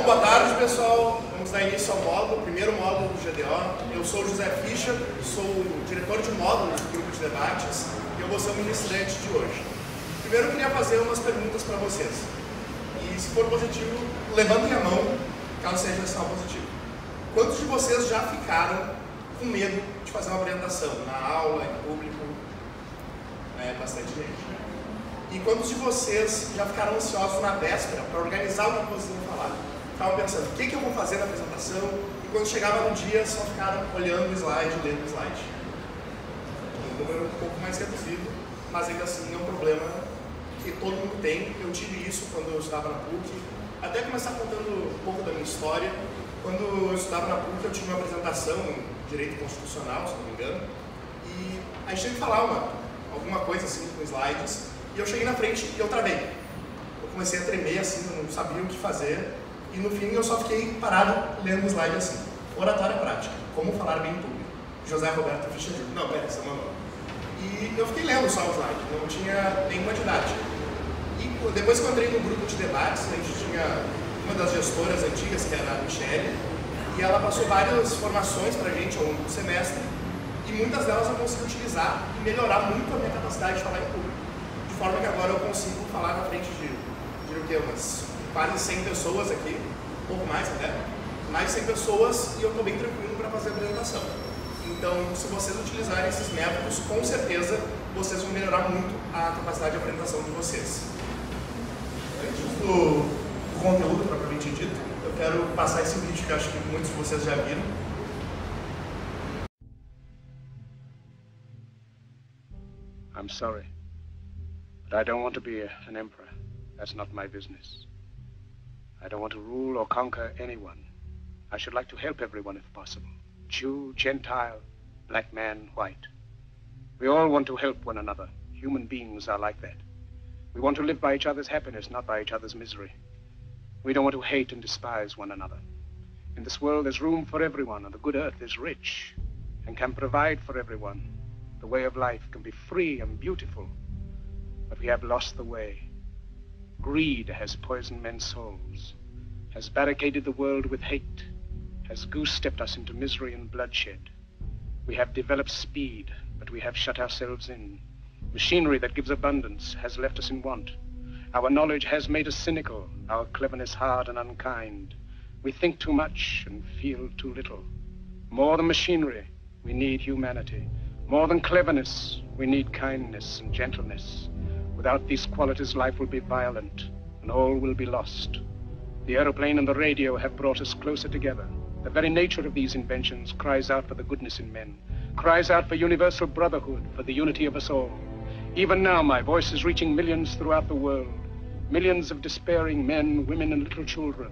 boa tarde, pessoal. Vamos dar início ao módulo, o primeiro módulo do GDO. Eu sou o José Fischer, sou o diretor de módulo do grupo de debates e eu vou ser o ministrante de hoje. Primeiro eu queria fazer umas perguntas para vocês. E se for positivo, levantem a mão, caso seja sinal positivo. Quantos de vocês já ficaram com medo de fazer uma apresentação na aula, em público? Bastante gente. E quantos de vocês já ficaram ansiosos na véspera para organizar o que vocês vão falar? Estavam pensando, o que eu vou fazer na apresentação? E quando chegava no dia, só ficaram olhando o slide, lendo o slide. Um número um pouco mais reduzido, mas ainda assim é um problema que todo mundo tem. Eu tive isso quando eu estudava na PUC. Até começar contando um pouco da minha história. Quando eu estudava na PUC, eu tinha uma apresentação em Direito Constitucional, se não me engano. E a gente tinha que falar alguma coisa assim com slides. E eu cheguei na frente e eu travei. Eu comecei a tremer assim, eu não sabia o que fazer. E no fim eu só fiquei parado lendo o slide assim. Oratória prática, como falar bem em público. José Roberto Fischer Júnior. Não, pera, essa é uma nova. E eu fiquei lendo só o slide, não tinha nenhuma didática. E depois que eu entrei no grupo de debates, a gente tinha uma das gestoras antigas, que era a Michelle, e ela passou várias formações pra gente ao longo do semestre, e muitas delas eu consegui utilizar e melhorar muito a minha capacidade de falar em público. De forma que agora eu consigo falar na frente de o quê? Umas quase 100 pessoas aqui, um pouco mais até, mais de 100 pessoas, e eu estou bem tranquilo para fazer a apresentação. Então, se vocês utilizarem esses métodos, com certeza vocês vão melhorar muito a capacidade de apresentação de vocês. Antes do conteúdo propriamente dito, eu quero passar esse vídeo que acho que muitos de vocês já viram. I'm sorry, but I don't want to be an emperor. That's not my business. I don't want to rule or conquer anyone. I should like to help everyone if possible. Jew, Gentile, black man, white. We all want to help one another. Human beings are like that. We want to live by each other's happiness, not by each other's misery. We don't want to hate and despise one another. In this world, there's room for everyone, and the good earth is rich and can provide for everyone. The way of life can be free and beautiful, but we have lost the way. Greed has poisoned men's souls, has barricaded the world with hate, has goose-stepped us into misery and bloodshed. We have developed speed, but we have shut ourselves in. Machinery that gives abundance has left us in want. Our knowledge has made us cynical, our cleverness hard and unkind. We think too much and feel too little. More than machinery, we need humanity. More than cleverness, we need kindness and gentleness. Without these qualities, life will be violent, and all will be lost. The aeroplane and the radio have brought us closer together. The very nature of these inventions cries out for the goodness in men, cries out for universal brotherhood, for the unity of us all. Even now, my voice is reaching millions throughout the world, millions of despairing men, women, and little children,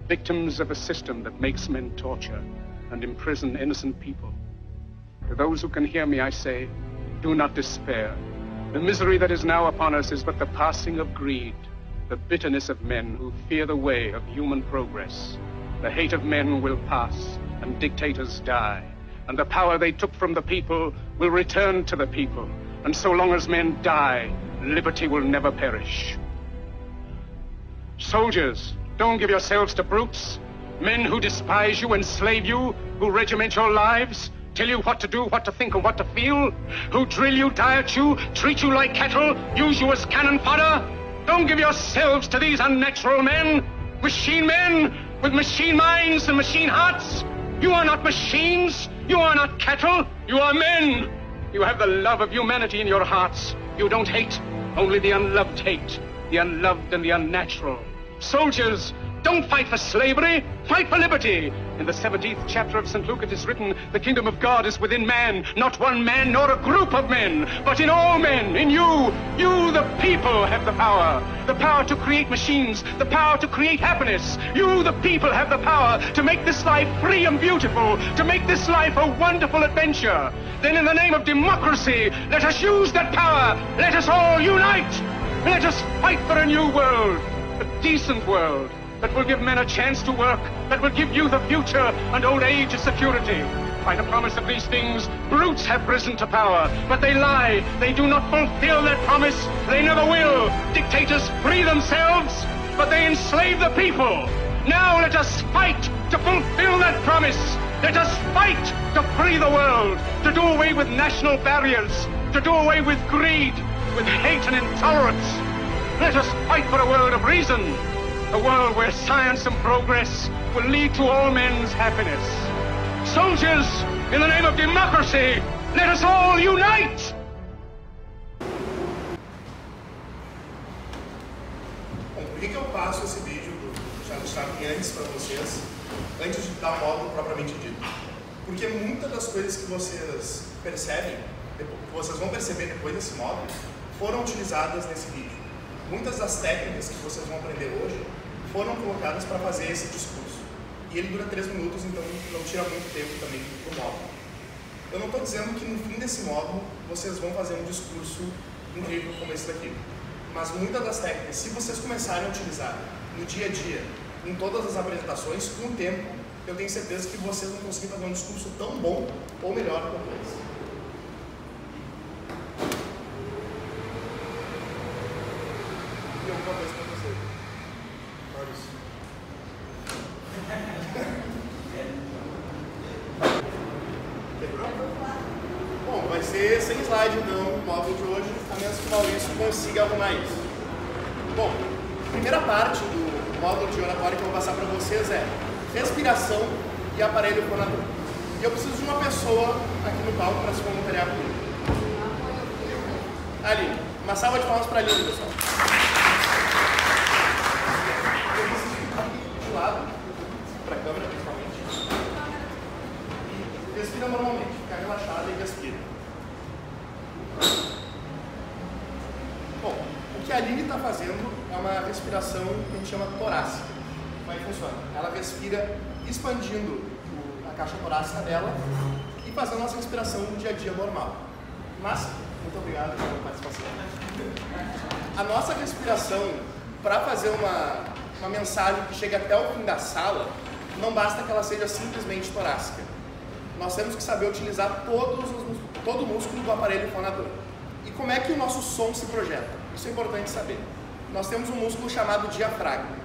victims of a system that makes men torture and imprison innocent people. To those who can hear me, I say, do not despair. The misery that is now upon us is but the passing of greed, the bitterness of men who fear the way of human progress. The hate of men will pass, and dictators die, and the power they took from the people will return to the people. And so long as men die, liberty will never perish. Soldiers, don't give yourselves to brutes, men who despise you, enslave you, who regiment your lives, tell you what to do, what to think, and what to feel, who drill you, diet you, treat you like cattle, use you as cannon fodder. Don't give yourselves to these unnatural men, machine men with machine minds and machine hearts. You are not machines, you are not cattle, you are men. You have the love of humanity in your hearts. You don't hate, only the unloved hate, the unloved and the unnatural. Soldiers, don't fight for slavery, fight for liberty. In the 17th chapter of St. Luke it is written, the kingdom of God is within man, not one man nor a group of men, but in all men, in you. You, the people, have the power to create machines, the power to create happiness. You, the people, have the power to make this life free and beautiful, to make this life a wonderful adventure. Then in the name of democracy, let us use that power. Let us all unite. Let us fight for a new world, a decent world, that will give men a chance to work, that will give youth a future and old age a security. By the promise of these things, brutes have risen to power, but they lie. They do not fulfill that promise. They never will. Dictators free themselves, but they enslave the people. Now let us fight to fulfill that promise. Let us fight to free the world, to do away with national barriers, to do away with greed, with hate and intolerance. Let us fight for a world of reason, a world where science and progress will lead to all men's happiness. Soldiers, in the name of democracy, let us all unite! Bom, por que eu passo esse vídeo do Charles Chaplin antes para vocês, antes de dar o módulo propriamente dito? Porque muitas das coisas que vocês percebem, que vocês vão perceber depois desse módulo, foram utilizadas nesse vídeo. Muitas das técnicas que vocês vão aprender hoje foram colocadas para fazer esse discurso. E ele dura 3 minutos, então não tira muito tempo também do módulo. Eu não estou dizendo que no fim desse módulo vocês vão fazer um discurso incrível como esse daqui. Mas muitas das técnicas, se vocês começarem a utilizar no dia a dia, em todas as apresentações, com o tempo, eu tenho certeza que vocês vão conseguir fazer um discurso tão bom ou melhor quanto esse. E alguma coisa para você, Maurício. Bom, vai ser sem slide então o módulo de hoje, a menos que o Maurício consiga arrumar isso. Bom, a primeira parte do módulo de oratória que eu vou passar para vocês é respiração e aparelho fonador. E eu preciso de uma pessoa aqui no palco para se voluntariar comigo. Aline, uma salva de palmas para a Aline, pessoal. Eu preciso ficar aqui de lado, para a câmera principalmente. E respira normalmente, ficar relaxada e respira. Bom, o que a Aline está fazendo é uma respiração que a gente chama torácica. Como é que funciona? Ela respira expandindo a caixa torácica dela e fazendo a nossa respiração no dia a dia normal. Mas, muito obrigado pela participação. A nossa respiração, para fazer uma mensagem que chegue até o fim da sala, não basta que ela seja simplesmente torácica. Nós temos que saber utilizar todo o músculo do aparelho fonador. E como é que o nosso som se projeta? Isso é importante saber. Nós temos um músculo chamado diafragma.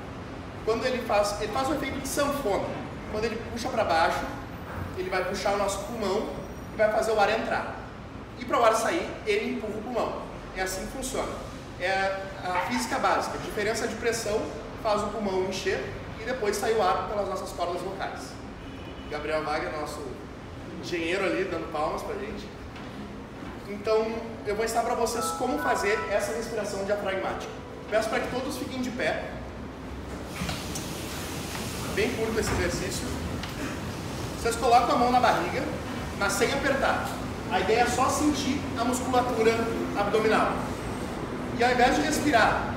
Quando ele faz um efeito de sanfona. Quando ele puxa para baixo, ele vai puxar o nosso pulmão e vai fazer o ar entrar. E para o ar sair, ele empurra o pulmão. É assim que funciona. É a física básica. A diferença de pressão faz o pulmão encher e depois sai o ar pelas nossas cordas vocais. Gabriel Wagner, nosso engenheiro ali, dando palmas pra gente. Então, eu vou ensinar para vocês como fazer essa respiração diafragmática. Peço para que todos fiquem de pé. Bem curto esse exercício. Vocês colocam a mão na barriga, mas sem apertar. A ideia é só sentir a musculatura abdominal. E ao invés de respirar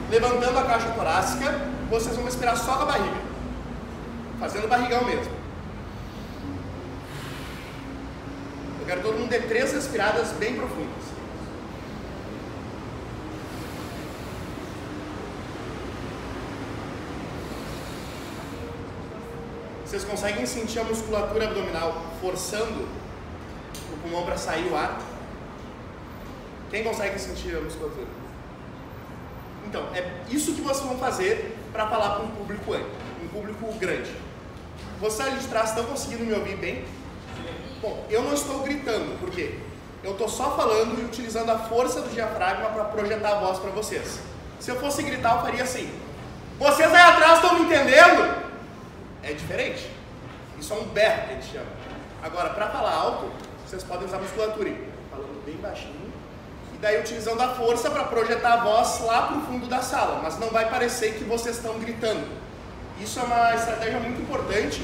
levantando a caixa torácica, vocês vão respirar só com a barriga. Fazendo barrigão mesmo. Eu quero que todo mundo dê 3 respiradas bem profundas. Vocês conseguem sentir a musculatura abdominal forçando o pulmão para sair o ar? Quem consegue sentir a musculatura? Então, é isso que vocês vão fazer para falar para um público amplo, um público grande. Vocês ali de trás estão conseguindo me ouvir bem? Bom, eu não estou gritando, por quê? Eu estou só falando e utilizando a força do diafragma para projetar a voz para vocês. Se eu fosse gritar, eu faria assim. Vocês aí atrás estão me entendendo? É diferente. Isso é um berro que a gente chama. Agora, para falar alto, vocês podem usar a musculatura, falando bem baixinho, e daí utilizando a força para projetar a voz lá para o fundo da sala, mas não vai parecer que vocês estão gritando. Isso é uma estratégia muito importante,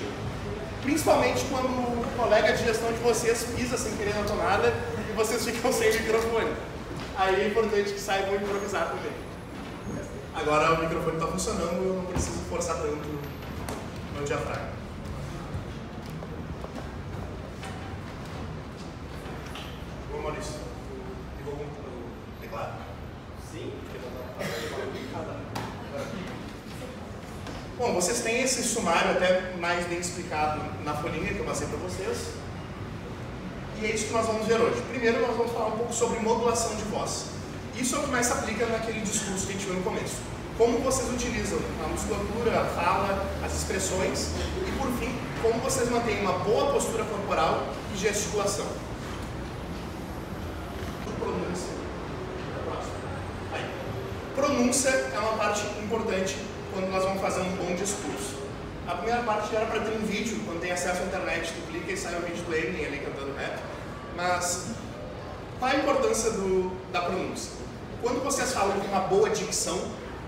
principalmente quando o colega de gestão de vocês pisa sem querer na tomada e vocês ficam sem microfone. Aí é importante que saibam improvisar também. Agora o microfone está funcionando, eu não preciso forçar tanto no diafragma. Ô Maurício, ligou o teclado? Sim. Bom, vocês têm esse sumário até mais bem explicado na folhinha que eu passei para vocês. E é isso que nós vamos ver hoje. Primeiro nós vamos falar um pouco sobre modulação de voz. Isso é o que mais se aplica naquele discurso que a gente viu no começo. como vocês utilizam a musculatura, a fala, as expressões e, por fim, como vocês mantêm uma boa postura corporal e gesticulação. Pronúncia. Pronúncia é uma parte importante quando nós vamos fazer um bom discurso. A primeira parte era para ter um vídeo, quando tem acesso à internet, tu clica e sai um vídeo do Eminem ali cantando rap. Mas qual é a importância da pronúncia? Quando vocês falam com uma boa dicção,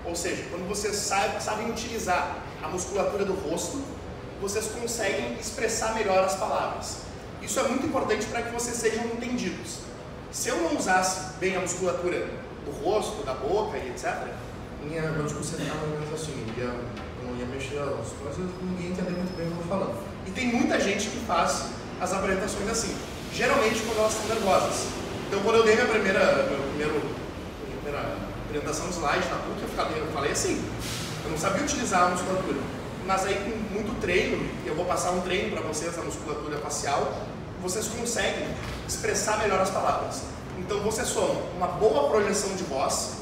ou seja, quando vocês sabem utilizar a musculatura do rosto, vocês conseguem expressar melhor as palavras. Isso é muito importante para que vocês sejam entendidos. Se eu não usasse bem a musculatura do rosto, da boca e etc., meu discurso ia ficar mais ou menos assim, eu não ia mexer as coisas, ninguém entender muito bem o que eu estou falando. E tem muita gente que faz as apresentações assim, geralmente quando elas estão nervosas. Então, quando eu dei minha primeira apresentação de slide na PUC, eu falei assim, eu não sabia utilizar a musculatura. Mas aí, com muito treino, eu vou passar um treino para vocês da musculatura facial, vocês conseguem expressar melhor as palavras. Então, vocês somam uma boa projeção de voz,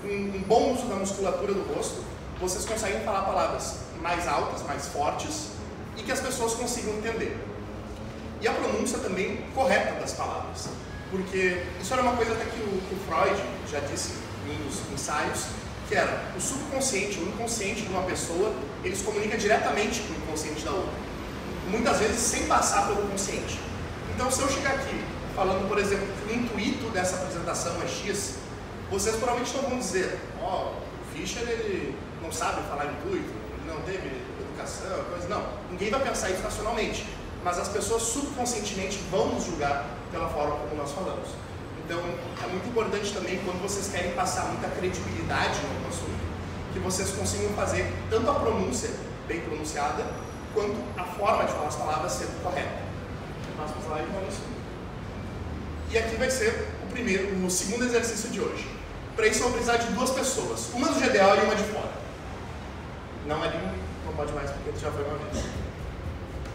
um bom uso da musculatura do rosto, vocês conseguem falar palavras mais altas, mais fortes e que as pessoas consigam entender. E a pronúncia também correta das palavras, porque isso era uma coisa até que o Freud já disse em um dos ensaios, que era o subconsciente, o inconsciente de uma pessoa, eles comunicam diretamente com o inconsciente da outra, muitas vezes sem passar pelo consciente. Então, se eu chegar aqui falando, por exemplo, que o intuito dessa apresentação é X, vocês provavelmente não vão dizer, o Fischer ele não sabe falar intuito, ele não teve educação, coisa. Não, ninguém vai pensar isso racionalmente, mas as pessoas subconscientemente vão nos julgar pela forma como nós falamos. Então, é muito importante também, quando vocês querem passar muita credibilidade no assunto, que vocês consigam fazer tanto a pronúncia bem pronunciada, quanto a forma de falar as palavras sendo correta. Próximo slide, vamos. E aqui vai ser o segundo exercício de hoje. Para isso eu vou precisar de duas pessoas, uma do GDO e uma de fora. Não, ali não pode mais, porque já foi uma vez.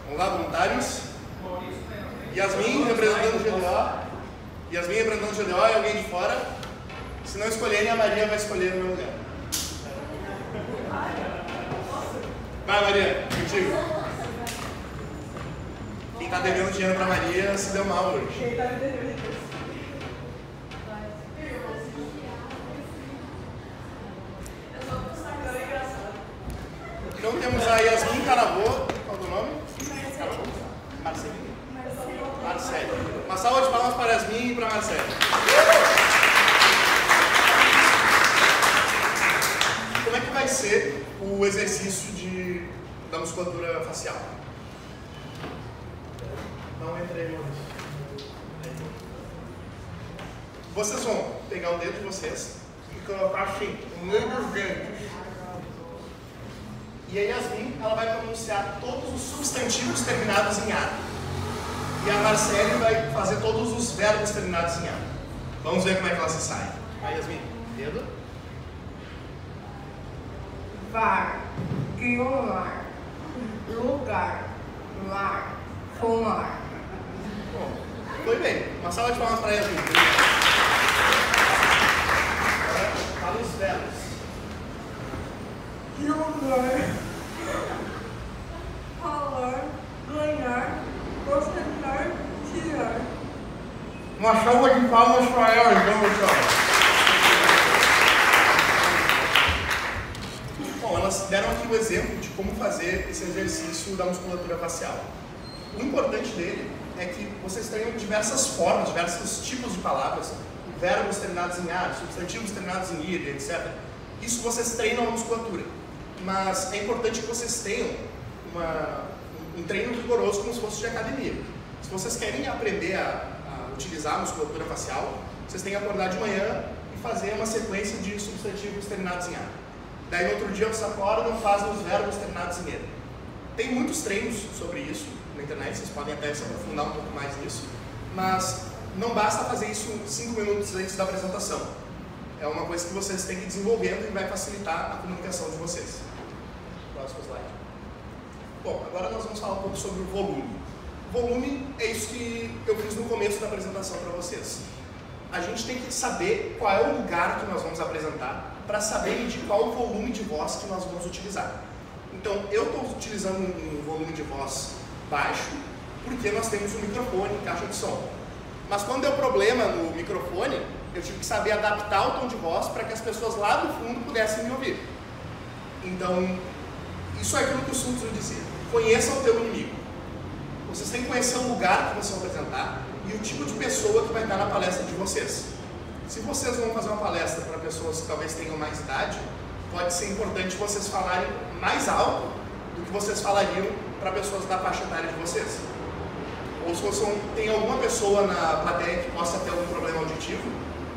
Vamos lá, voluntários? Yasmin representando o GDO. Yasmin representando o GDO e alguém de fora. Se não escolherem, a Maria vai escolher no meu lugar. Vai, Maria, contigo. Quem está devendo dinheiro para Maria se deu mal hoje. Quem está devendo? Então temos a Yasmin Caravô, qual é o nome? Marcelinho. Marcelo. Uma salva de palmas para Yasmin e para Marcelo. Como é que vai ser o exercício da musculatura facial? Não entrei hoje. Vocês vão pegar o dedo de vocês e colocar assim, no meio dos dentes. E a Yasmin, ela vai pronunciar todos os substantivos terminados em A. E a Marcele vai fazer todos os verbos terminados em A. Vamos ver como é que ela se sai. Vai, Yasmin. Dedo. Var, guiomar, lugar, lar, fumar. Bom, foi bem. Uma salva de palmas para a Yasmin. Agora, fala os verbos. Jogar, falar, ganhar, ostentar, tirar. Uma salva de palmas para ela, então, pessoal. Bom, elas deram aqui o exemplo de como fazer esse exercício da musculatura facial. O importante dele é que vocês tenham diversas formas, diversos tipos de palavras, verbos terminados em ar, substantivos terminados em ir, etc. Isso vocês treinam a musculatura. Mas é importante que vocês tenham um treino rigoroso como se fosse de academia. Se vocês querem aprender a utilizar a musculatura facial, vocês têm que acordar de manhã e fazer uma sequência de substantivos terminados em A. Daí no outro dia vocês acordam e fazem os verbos terminados em E. Tem muitos treinos sobre isso na internet, vocês podem até se aprofundar um pouco mais nisso, mas não basta fazer isso 5 minutos antes da apresentação. É uma coisa que vocês têm que ir desenvolvendo e vai facilitar a comunicação de vocês. Próximo slide. Bom, agora nós vamos falar um pouco sobre o volume. Volume é isso que eu fiz no começo da apresentação para vocês. A gente tem que saber qual é o lugar que nós vamos apresentar para saber medir qual o volume de voz que nós vamos utilizar. Então, eu estou utilizando um volume de voz baixo porque nós temos um microfone e caixa de som. Mas quando deu problema no microfone, eu tive que saber adaptar o tom de voz para que as pessoas lá do fundo pudessem me ouvir. Então, isso é aquilo que o Sun Tzu dizia. Conheça o teu inimigo. Vocês têm que conhecer o lugar que vocês vão apresentar e o tipo de pessoa que vai estar na palestra de vocês. Se vocês vão fazer uma palestra para pessoas que talvez tenham mais idade, pode ser importante vocês falarem mais alto do que vocês falariam para pessoas da faixa etária de vocês. Ou se você tem alguma pessoa na plateia que possa ter algum problema auditivo,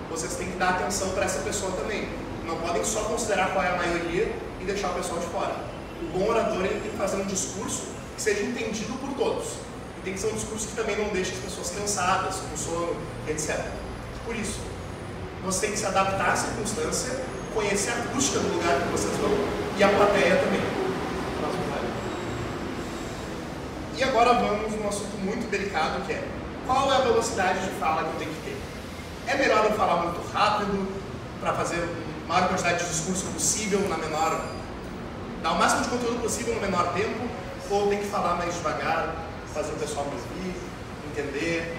vocês têm que dar atenção para essa pessoa também. Não podem só considerar qual é a maioria e deixar o pessoal de fora. O bom orador ele tem que fazer um discurso que seja entendido por todos. E tem que ser um discurso que também não deixe as pessoas cansadas, com sono, etc. Por isso, você tem que se adaptar à circunstância, conhecer a acústica do lugar que vocês vão e a plateia também. E agora vamos num assunto muito delicado, que é qual é a velocidade de fala que eu tenho que ter? É melhor eu falar muito rápido para fazer a maior quantidade de discurso possível na menor, dar o máximo de conteúdo possível no menor tempo, ou tem que falar mais devagar, fazer o pessoal me ouvir, entender?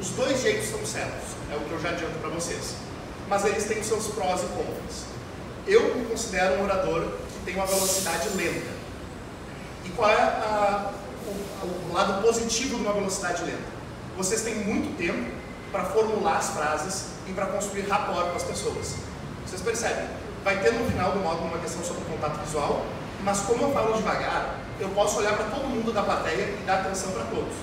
Os dois jeitos são certos, é o que eu já adianto para vocês. Mas eles têm seus prós e contras. Eu me considero um orador que tem uma velocidade lenta. E qual é o lado positivo de uma velocidade lenta? Vocês têm muito tempo para formular as frases e para construir rapport com as pessoas. Vocês percebem? Vai ter no final do módulo uma questão sobre contato visual, mas como eu falo devagar, eu posso olhar para todo mundo da plateia e dar atenção para todos.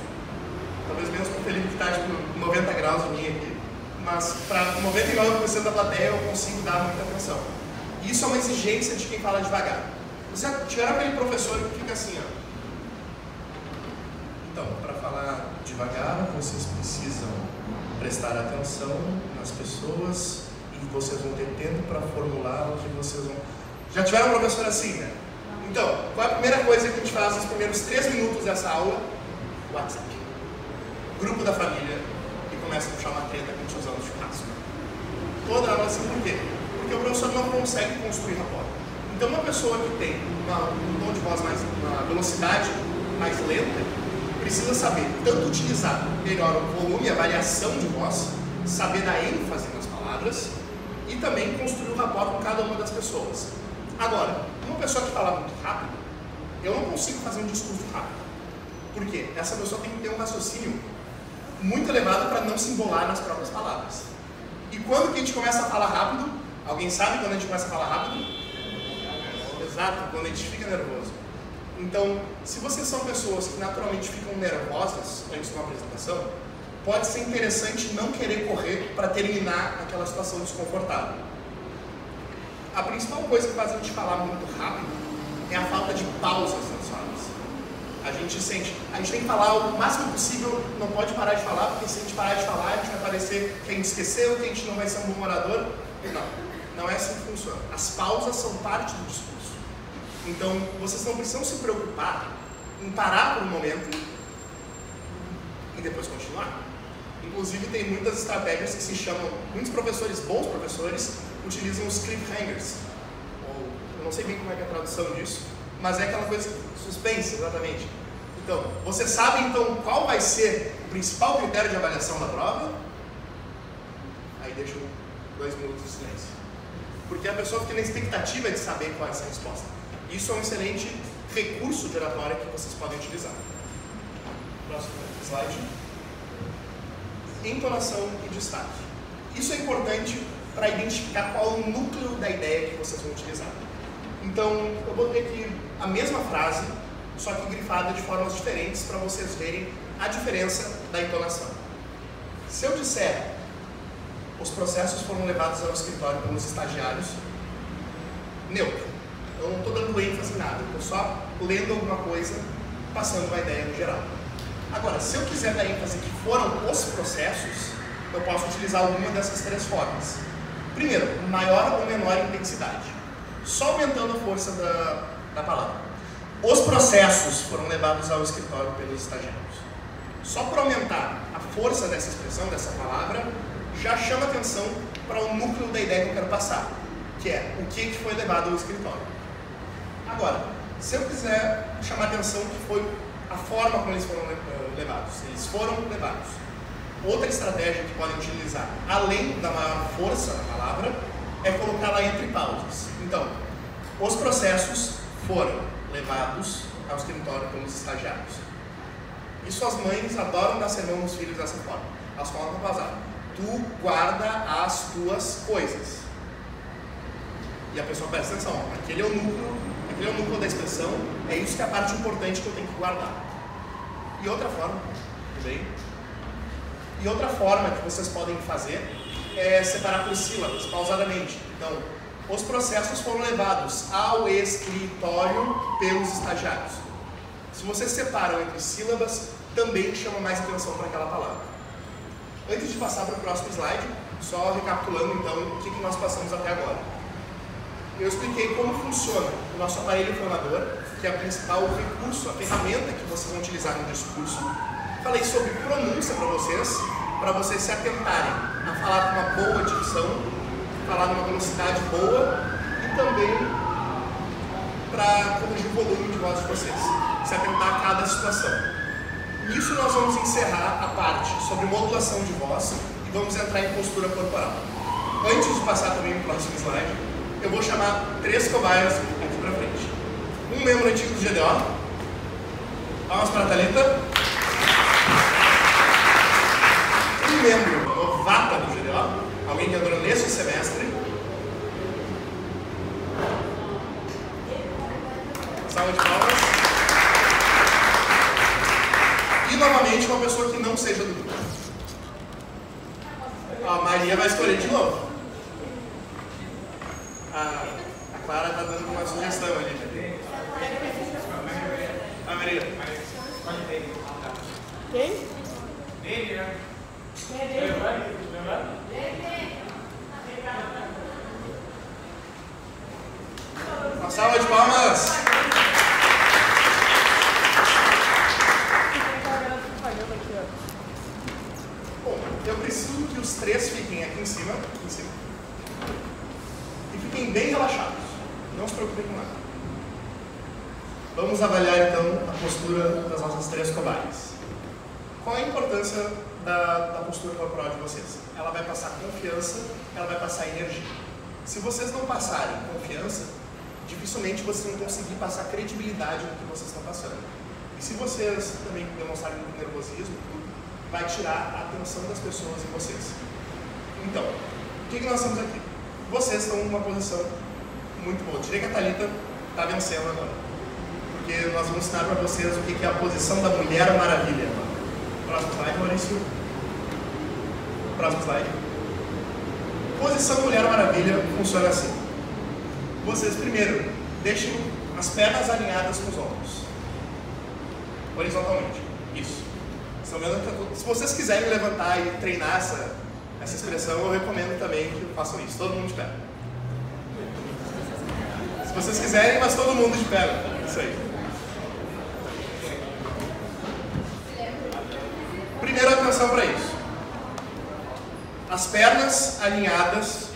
Talvez menos para o Felipe que está tipo 90 graus em mim aqui, mas para 99% da plateia eu consigo dar muita atenção. E isso é uma exigência de quem fala devagar. Vocês já tiveram aquele professor que fica assim, ó. Então, para falar devagar, vocês precisam prestar atenção nas pessoas e vocês vão ter tempo para formular o que vocês vão... Já tiveram um professor assim, né? Então, qual é a primeira coisa que a gente faz nos primeiros 3 minutos dessa aula? WhatsApp. Grupo da família, e começa a puxar uma treta com tiozão no churrasco. Toda aula assim, por quê? Porque o professor não consegue construir rapport. Então, uma pessoa que tem um tom de voz uma velocidade mais lenta, precisa saber tanto utilizar melhor o volume, a variação de voz, saber dar ênfase nas palavras e também construir um rapport com cada uma das pessoas. Agora, uma pessoa que fala muito rápido, eu não consigo fazer um discurso rápido. Por quê? Essa pessoa tem que ter um raciocínio muito elevado para não se embolar nas próprias palavras. E quando que a gente começa a falar rápido? Alguém sabe quando a gente começa a falar rápido? Exato, quando a gente fica nervoso. Então, se vocês são pessoas que naturalmente ficam nervosas antes de uma apresentação, pode ser interessante não querer correr para terminar aquela situação desconfortável. A principal coisa que faz a gente falar muito rápido é a falta de pausas nas falas. A gente tem que falar o máximo possível, não pode parar de falar, porque se a gente parar de falar, a gente vai parecer que a gente esqueceu, que a gente não vai ser um bom orador. Não é assim que funciona. As pausas são parte do discurso. Então, vocês não precisam se preocupar em parar por um momento e depois continuar. Inclusive, tem muitas estratégias que se chamam, muitos professores, bons professores, utilizam os cliffhangers. Ou, eu não sei bem como é que é a tradução disso, mas é aquela coisa, suspense, exatamente. Então, você sabe então qual vai ser o principal critério de avaliação da prova? Aí deixa 2 minutos de silêncio. Porque a pessoa fica na expectativa de saber qual é essa resposta. Isso é um excelente recurso de oratória que vocês podem utilizar. Próximo slide. Entonação e destaque. Isso é importante para identificar qual é o núcleo da ideia que vocês vão utilizar. Então, eu botei aqui a mesma frase, só que grifada de formas diferentes para vocês verem a diferença da entonação. Se eu disser os processos foram levados ao escritório pelos estagiários, neutro. Eu não estou dando ênfase em nada, estou só lendo alguma coisa, passando uma ideia no geral. Agora, se eu quiser dar ênfase que foram os processos, eu posso utilizar alguma dessas 3 formas. Primeiro, maior ou menor intensidade. Só aumentando a força da palavra. Os processos foram levados ao escritório pelos estagiários. Só por aumentar a força dessa expressão, dessa palavra, já chama atenção para o núcleo da ideia que eu quero passar, que que é o que foi levado ao escritório. Agora, se eu quiser chamar a atenção que foi a forma como eles foram levados. Eles foram levados. Outra estratégia que podem utilizar, além da maior força da palavra, é colocá-la entre pausas. Então, os processos foram levados ao escritório pelos estagiários. Isso as mães adoram dar sermão nos filhos dessa forma. Elas colocam pausar. Tu guarda as tuas coisas. E a pessoa presta atenção. Aquele é o núcleo da expressão. É isso que é a parte importante que eu tenho que guardar. E outra forma, tudo bem? E outra forma que vocês podem fazer é separar por sílabas, pausadamente. Então, os processos foram levados ao escritório pelos estagiários. Se vocês separam entre sílabas, também chama mais atenção para aquela palavra. Antes de passar para o próximo slide, só recapitulando então o que nós passamos até agora. Eu expliquei como funciona o nosso aparelho fonador, que é o principal recurso, a ferramenta que vocês vão utilizar no discurso. Falei sobre pronúncia para vocês se atentarem a falar com uma boa dicção, falar numa velocidade boa e também para corrigir o volume de voz de vocês, se atentar a cada situação. Nisso nós vamos encerrar a parte sobre modulação de voz e vamos entrar em postura corporal. Antes de passar também para o próximo slide, eu vou chamar 3 cobaias aqui para frente. Um membro antigo do GDO, palmas para a Thalita. Um membro novata do GDO, alguém que entrou neste semestre. Salva de palmas. E novamente uma pessoa que não seja do grupo. A Maria vai escolher de novo. A Clara está dando uma sugestão ali. A Maria. Quem? Uma salva de palmas. Bom, eu preciso que os 3 fiquem aqui em cima. E fiquem bem relaxados. Não se preocupem com nada. Vamos avaliar então a postura das nossas 3 cobaias. Qual a importância da postura corporal de vocês? Ela vai passar confiança, ela vai passar energia. Se vocês não passarem confiança, dificilmente vocês vão conseguir passar credibilidade no que vocês estão passando. E se vocês também demonstrarem muito nervosismo, vai tirar a atenção das pessoas em vocês. Então, o que nós temos aqui? Vocês estão numa posição muito boa. Diria que a Thalita está vencendo agora. Porque nós vamos ensinar para vocês o que é a posição da Mulher Maravilha. Próximo slide, Maurício. Próximo slide. Posição Mulher Maravilha funciona assim. Vocês primeiro deixem as pernas alinhadas com os ombros. Horizontalmente. Isso. Estão vendo que, se vocês quiserem levantar e treinar essa expressão, eu recomendo também que façam isso. Todo mundo de pé. Se vocês quiserem, mas todo mundo de pé. Isso aí. Primeiro, atenção para isso. As pernas alinhadas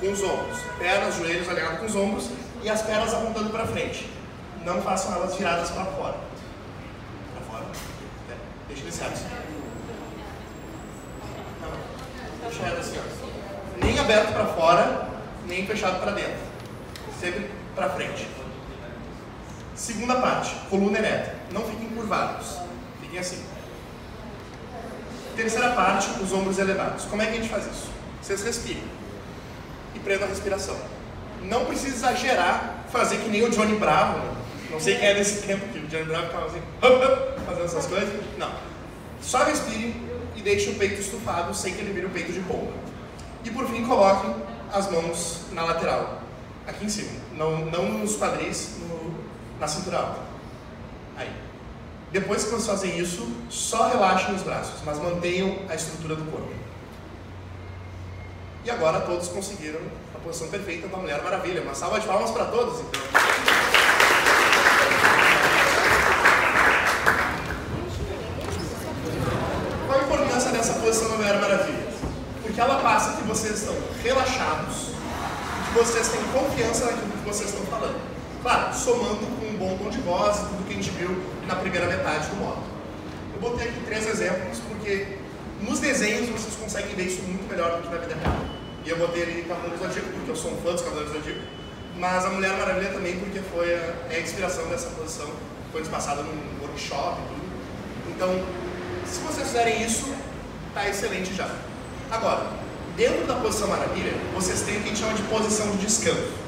com os ombros. Pernas, joelhos alinhados com os ombros e as pernas apontando para frente. Não façam elas viradas para fora. Para fora. Deixa eles retos. Não. Deixa reto assim, ó. Nem aberto para fora, nem fechado para dentro. Sempre para frente. Segunda parte, coluna ereta. Não fiquem curvados. Fiquem assim. Terceira parte, os ombros elevados. Como é que a gente faz isso? Vocês respiram e prendam a respiração. Não precisa exagerar, fazer que nem o Johnny Bravo. Não sei quem é nesse tempo que o Johnny Bravo ficava assim, fazendo essas coisas. Não. Só respire e deixe o peito estufado sem que ele vire o peito de pomba. E por fim, coloquem as mãos na lateral, aqui em cima. Não nos quadris, na cintura alta. Aí. Depois que vocês fazem isso, só relaxem os braços, mas mantenham a estrutura do corpo. E agora todos conseguiram a posição perfeita da Mulher Maravilha. Uma salva de palmas para todos, então. Qual a importância dessa posição da Mulher Maravilha? Porque ela passa que vocês estão relaxados, que vocês têm confiança gente viu na primeira metade do módulo. Eu botei aqui 3 exemplos, porque nos desenhos vocês conseguem ver isso muito melhor do que na vida real. E eu botei ali Cavaleiros do Zodíaco, porque eu sou um fã dos Cavaleiros do Zodíaco, mas a Mulher Maravilha também, porque foi a inspiração dessa posição, foi passada num workshop e tudo. Então, se vocês fizerem isso, tá excelente já. Agora, dentro da posição maravilha, vocês têm o que a gente chama de posição de descanso.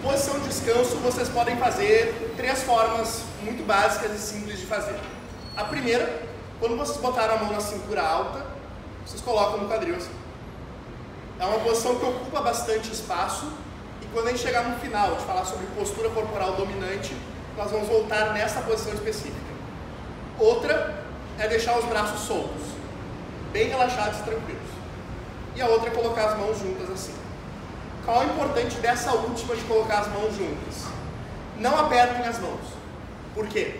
Posição de descanso, vocês podem fazer 3 formas muito básicas e simples de fazer. A primeira, quando vocês botaram a mão na cintura alta, vocês colocam no quadril assim. É uma posição que ocupa bastante espaço, e quando a gente chegar no final de falar sobre postura corporal dominante, nós vamos voltar nessa posição específica. Outra é deixar os braços soltos, bem relaxados e tranquilos. E a outra é colocar as mãos juntas assim. Qual é o importante dessa última de colocar as mãos juntas? Não apertem as mãos. Por quê?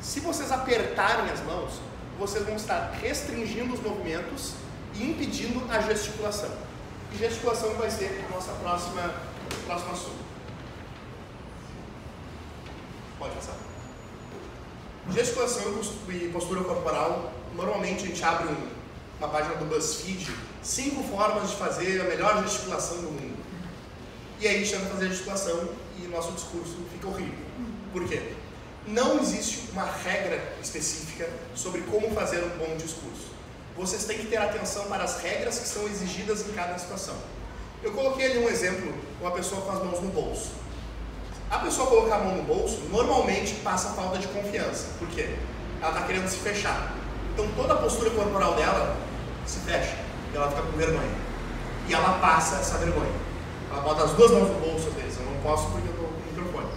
Se vocês apertarem as mãos, vocês vão estar restringindo os movimentos e impedindo a gesticulação. E gesticulação vai ser a nossa próxima assunto. Pode passar. Gesticulação e postura corporal, normalmente a gente abre uma página do BuzzFeed, 5 formas de fazer a melhor gesticulação do mundo. E aí a gente tenta fazer a gesticulação e nosso discurso fica horrível. Por quê? Não existe uma regra específica sobre como fazer um bom discurso. Vocês têm que ter atenção para as regras que são exigidas em cada situação. Eu coloquei ali um exemplo, uma pessoa com as mãos no bolso. A pessoa colocar a mão no bolso, normalmente passa falta de confiança. Por quê? Ela está querendo se fechar. Então toda a postura corporal dela se fecha. E ela fica com vergonha. E ela passa essa vergonha. Ela bota as 2 mãos no bolso às vezes. Eu não posso porque eu estou com o microfone.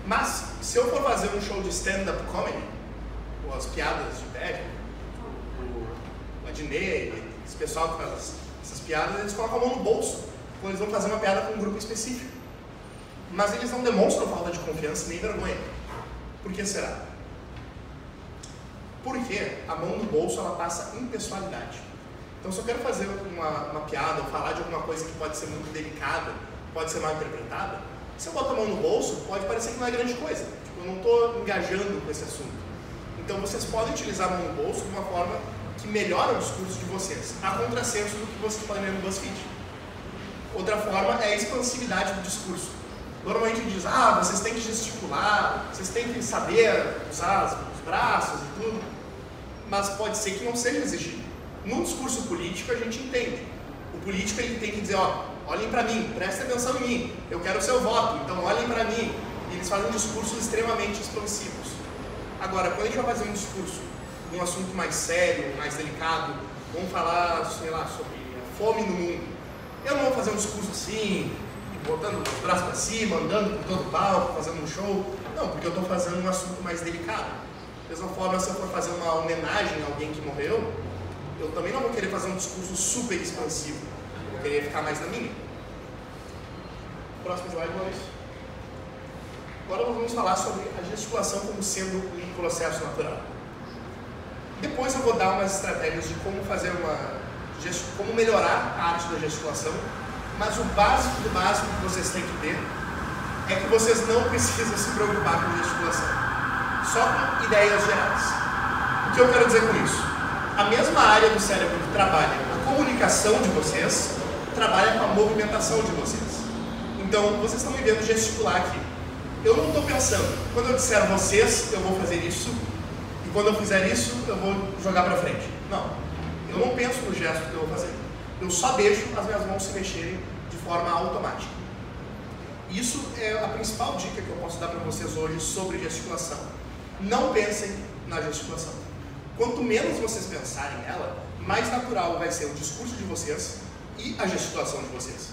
Mas, se eu for fazer um show de stand-up comedy, com as piadas de pé, o Adnei, esse pessoal que faz essas piadas, eles colocam a mão no bolso quando eles vão fazer uma piada com um grupo específico. Mas eles não demonstram falta de confiança nem vergonha. Por que será? Porque a mão no bolso, ela passa impessoalidade. Então, se eu quero fazer uma piada ou falar de alguma coisa que pode ser muito delicada, pode ser mal interpretada, se eu boto a mão no bolso, pode parecer que não é grande coisa. Tipo, eu não estou engajando com esse assunto. Então, vocês podem utilizar a mão no bolso de uma forma que melhora o discurso de vocês, a contrassenso do que vocês podem ver no BuzzFeed. Outra forma é a expansividade do discurso. Normalmente a gente diz, vocês têm que gesticular, vocês têm que saber usar os braços e tudo, mas pode ser que não seja exigido. Num discurso político a gente entende. O político ele tem que dizer, olhem para mim, prestem atenção em mim, eu quero o seu voto, então olhem para mim. E eles fazem discursos extremamente expansivos. Agora, quando a gente vai fazer um discurso de um assunto mais sério, mais delicado, vamos falar, sei lá, sobre a fome no mundo, eu não vou fazer um discurso assim, botando os braços para cima, andando por todo o palco, fazendo um show. Não, porque eu estou fazendo um assunto mais delicado. Da mesma forma, se eu for fazer uma homenagem a alguém que morreu, eu também não vou querer fazer um discurso super expansivo. Eu vou querer ficar mais na minha. Próximo slide, Maurício. Agora nós vamos falar sobre a gesticulação como sendo um processo natural. Depois eu vou dar umas estratégias de como fazer como melhorar a arte da gesticulação, mas o básico do básico que vocês têm que ter é que vocês não precisam se preocupar com gesticulação. Só com ideias gerais. O que eu quero dizer com isso? A mesma área do cérebro que trabalha a comunicação de vocês, trabalha com a movimentação de vocês. Então, vocês estão me vendo gesticular aqui. Eu não estou pensando, quando eu disser vocês, eu vou fazer isso, e quando eu fizer isso, eu vou jogar para frente. Não. Eu não penso no gesto que eu vou fazer. Eu só deixo as minhas mãos se mexerem de forma automática. Isso é a principal dica que eu posso dar para vocês hoje sobre gesticulação. Não pensem na gesticulação. Quanto menos vocês pensarem nela, mais natural vai ser o discurso de vocês e a gesticulação de vocês.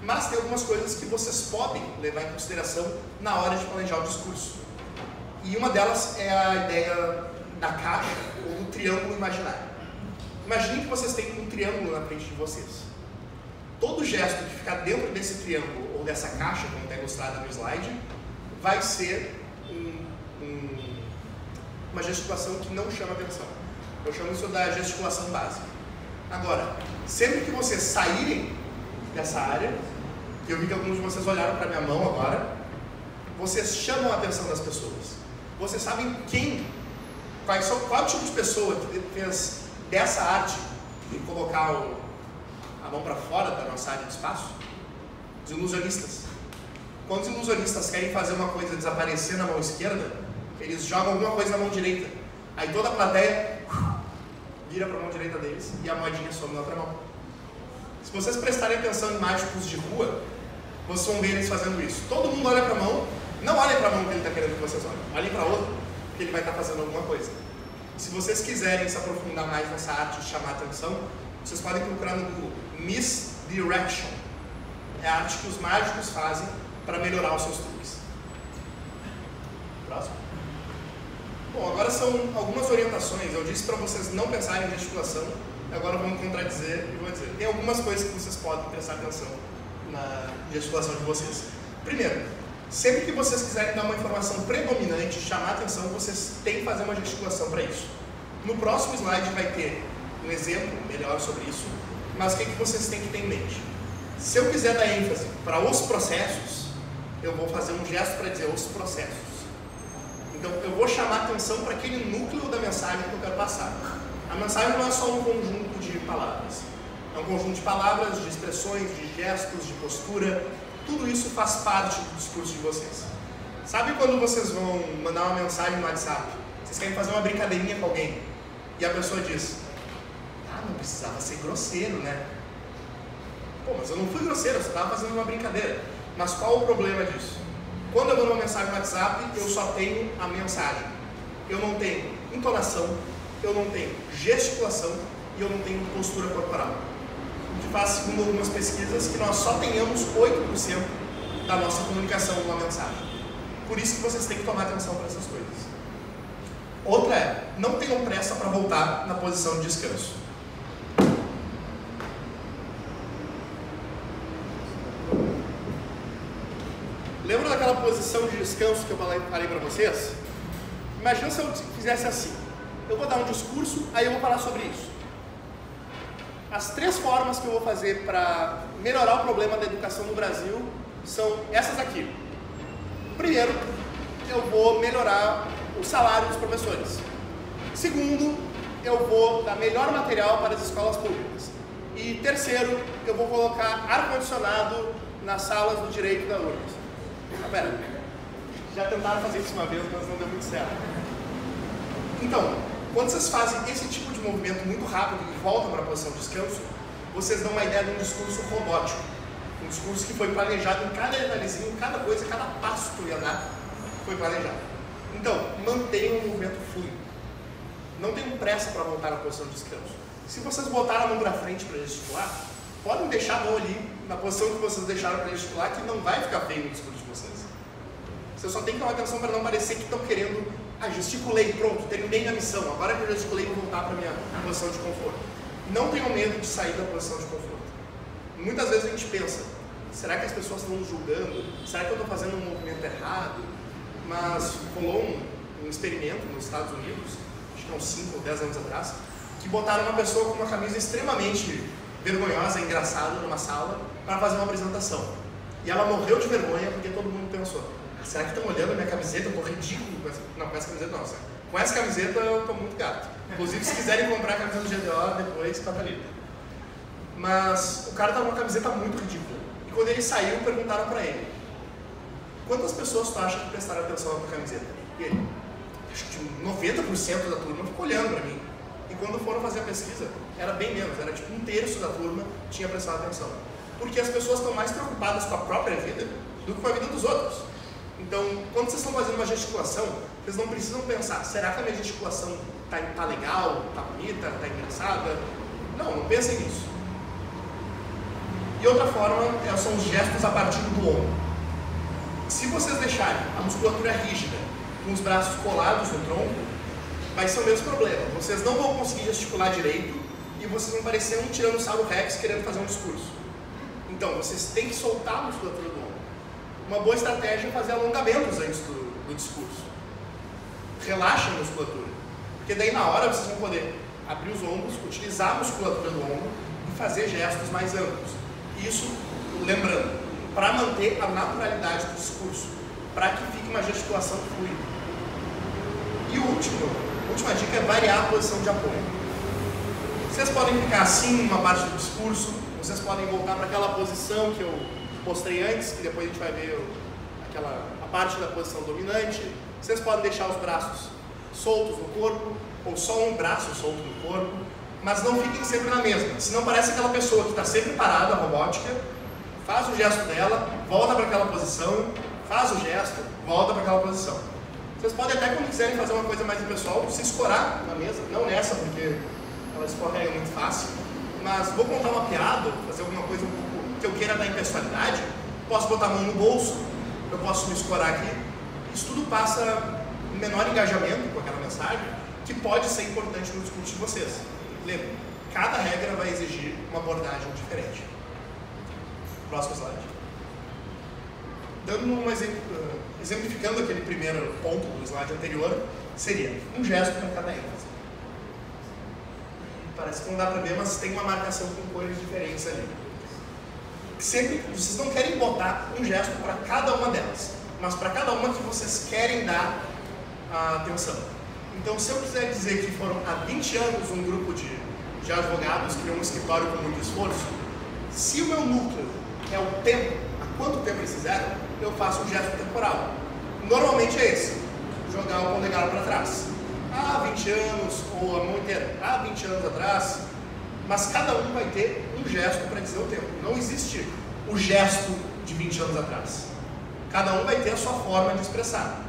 Mas tem algumas coisas que vocês podem levar em consideração na hora de planejar o discurso. E uma delas é a ideia da caixa ou do triângulo imaginário. Imagine que vocês têm um triângulo na frente de vocês. Todo gesto que ficar dentro desse triângulo ou dessa caixa, como está ilustrado no slide, vai ser uma gesticulação que não chama atenção. Eu chamo isso da gesticulação básica. Agora, sempre que vocês saírem dessa área, eu vi que alguns de vocês olharam para minha mão agora, vocês chamam a atenção das pessoas. Vocês sabem qual tipo de pessoa que fez dessa arte de colocar a mão para fora da nossa área de espaço? Os ilusionistas. Quando os ilusionistas querem fazer uma coisa desaparecer na mão esquerda, eles jogam alguma coisa na mão direita. Aí toda a plateia vira para a mão direita deles e a moedinha some na outra mão. Se vocês prestarem atenção em mágicos de rua, vocês vão ver eles fazendo isso. Todo mundo olha para a mão, não olhem para a mão que ele está querendo que vocês olhem, olhem para outra, porque ele vai estar fazendo alguma coisa. Se vocês quiserem se aprofundar mais nessa arte de chamar a atenção, vocês podem procurar no Google Misdirection. É a arte que os mágicos fazem para melhorar os seus truques. Próximo. Bom, agora são algumas orientações. Eu disse para vocês não pensarem em gesticulação, agora vamos contradizer e vou dizer. Tem algumas coisas que vocês podem prestar atenção na gesticulação de vocês. Primeiro, sempre que vocês quiserem dar uma informação predominante, chamar a atenção, vocês têm que fazer uma gesticulação para isso. No próximo slide vai ter um exemplo melhor sobre isso, mas o que vocês têm que ter em mente? Se eu quiser dar ênfase para os processos, eu vou fazer um gesto para dizer os processos. Então eu vou chamar a atenção para aquele núcleo da mensagem que eu quero passar. A mensagem não é só um conjunto de palavras. É um conjunto de palavras, de expressões, de gestos, de postura. Tudo isso faz parte do discurso de vocês. Sabe quando vocês vão mandar uma mensagem no WhatsApp? Vocês querem fazer uma brincadeirinha com alguém e a pessoa diz: ah, não precisava ser grosseiro, né? Pô, mas eu não fui grosseiro, você estava fazendo uma brincadeira. Mas qual o problema disso? Quando eu mando uma mensagem no WhatsApp, eu só tenho a mensagem. Eu não tenho entonação, eu não tenho gesticulação e eu não tenho postura corporal. O que faz, segundo algumas pesquisas, que nós só tenhamos 8% da nossa comunicação numa mensagem. Por isso que vocês têm que tomar atenção para essas coisas. Outra é, não tenham pressa para voltar na posição de descanso. Lembra daquela posição de descanso que eu falei para vocês? Imagina se eu fizesse assim. Eu vou dar um discurso, aí eu vou falar sobre isso. As 3 formas que eu vou fazer para melhorar o problema da educação no Brasil são essas aqui. Primeiro, eu vou melhorar o salário dos professores. Segundo, eu vou dar melhor material para as escolas públicas. E terceiro, eu vou colocar ar-condicionado nas salas do direito da URGS. Ah, pera, já tentaram fazer isso uma vez, mas não deu muito certo. Então, quando vocês fazem esse tipo de movimento muito rápido e voltam para a posição de descanso, vocês dão uma ideia de um discurso robótico. Um discurso que foi planejado em cada detalhezinho, em cada coisa, cada passo que eu ia dar, foi planejado. Então, mantenham o movimento fluido. Não tenham pressa para voltar à posição de descanso. Se vocês botaram a mão para frente para gesticular, podem deixar a mão ali, na posição que vocês deixaram para gesticular, que não vai ficar feio no discurso de vocês. Vocês só tem que tomar atenção para não parecer que estão querendo, gesticulei, pronto, terminei a missão, agora que eu gesticulei, vou voltar para a minha posição de conforto. Não tenham medo de sair da posição de conforto. Muitas vezes a gente pensa, será que as pessoas estão nos julgando? Será que eu estou fazendo um movimento errado? Mas rolou um experimento nos Estados Unidos, acho que há uns 5 ou 10 anos atrás, que botaram uma pessoa com uma camisa extremamente vergonhosa, engraçada, numa sala, para fazer uma apresentação. E ela morreu de vergonha porque todo mundo pensou, será que estão olhando a minha camiseta? Eu estou ridículo com essa... Não, com essa camiseta não, sabe? Com essa camiseta eu estou muito gato. Inclusive, se quiserem comprar a camisa do GDO, depois tá ali. Mas o cara estava com uma camiseta muito ridícula. E quando ele saiu, perguntaram para ele, quantas pessoas tu acha que prestaram atenção na tua camiseta? E ele, acho que 90% da turma ficou olhando para mim. E quando foram fazer a pesquisa, era bem menos, era tipo 1/3 da turma tinha prestado atenção. Porque as pessoas estão mais preocupadas com a própria vida do que com a vida dos outros. Então, quando vocês estão fazendo uma gesticulação, vocês não precisam pensar, será que a minha gesticulação tá legal, tá bonita, tá engraçada? Não pensem nisso. E outra forma são os gestos a partir do ombro. Se vocês deixarem a musculatura rígida, com os braços colados no tronco, vai ser o mesmo problema. Vocês não vão conseguir gesticular direito e vocês vão parecer um tiranossauro rex querendo fazer um discurso. Então, vocês têm que soltar a musculatura do ombro. Uma boa estratégia é fazer alongamentos antes do discurso. Relaxa a musculatura, porque daí na hora vocês vão poder abrir os ombros, utilizar a musculatura do ombro e fazer gestos mais amplos. Isso, lembrando, para manter a naturalidade do discurso. para que fique uma gesticulação fluida. E última dica é variar a posição de apoio. Vocês podem ficar assim numa parte do discurso, vocês podem voltar para aquela posição que eu mostrei antes, que depois a gente vai ver a parte da posição dominante. Vocês podem deixar os braços soltos no corpo, ou só um braço solto no corpo, mas não fiquem sempre na mesma, senão parece aquela pessoa que está sempre parada, robótica, faz o gesto dela, volta para aquela posição, faz o gesto, volta para aquela posição. Vocês podem até, quando quiserem fazer uma coisa mais impessoal, se escorar na mesa, não nessa, porque ela escorrega muito fácil, mas vou contar uma piada, fazer alguma coisa um pouco que eu queira dar impessoalidade, posso botar a mão no bolso, eu posso me escorar aqui. Isso tudo passa um menor engajamento com aquela mensagem, que pode ser importante no discurso de vocês. Lembra, cada regra vai exigir uma abordagem diferente. Próximo slide. Dando um exemplificando aquele primeiro ponto do slide anterior, seria um gesto para cada ênfase. Parece que não dá para ver, mas tem uma marcação com cores diferentes ali. Sempre, vocês não querem botar um gesto para cada uma delas, mas para cada uma que vocês querem dar a atenção. Então, se eu quiser dizer que foram há 20 anos um grupo de advogados criou um escritório com muito esforço, se o meu núcleo é o tempo, há quanto tempo eles fizeram, eu faço um gesto temporal. Normalmente é esse, jogar o polegar para trás. Há 20 anos, ou a mão inteira, há 20 anos atrás, mas cada um vai ter um gesto para dizer o tempo. Não existe o gesto de 20 anos atrás. Cada um vai ter a sua forma de expressar.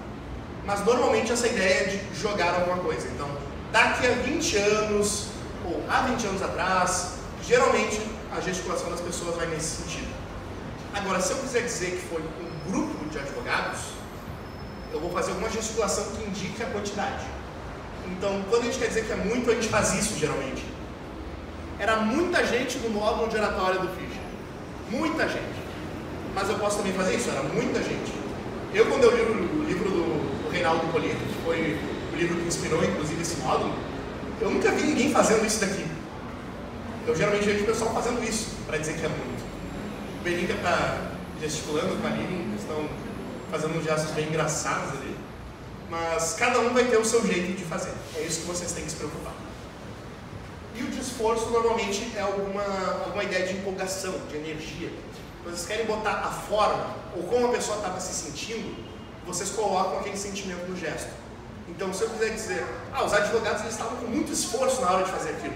Mas normalmente essa ideia é de jogar alguma coisa. Então, daqui a 20 anos, ou há 20 anos atrás, geralmente a gesticulação das pessoas vai nesse sentido. Agora, se eu quiser dizer que foi um grupo de advogados, eu vou fazer alguma gesticulação que indique a quantidade. Então, quando a gente quer dizer que é muito, a gente faz isso geralmente. Era muita gente no módulo de oratória do Fischer. Muita gente. Mas eu posso também fazer isso, era muita gente. Eu, quando eu li o livro do Reinaldo Polito, que foi o livro que inspirou, inclusive, esse módulo, eu nunca vi ninguém fazendo isso daqui. Eu geralmente vejo o pessoal fazendo isso, para dizer que é muito. O Belinca está gesticulando com a Lili, estão fazendo uns gestos bem engraçados ali. Mas cada um vai ter o seu jeito de fazer. É isso que vocês têm que se preocupar. E o de esforço normalmente é alguma ideia de empolgação, de energia. Vocês querem botar a forma, ou como a pessoa estava se sentindo, vocês colocam aquele sentimento no gesto. Então, se eu quiser dizer, os advogados eles estavam com muito esforço na hora de fazer aquilo.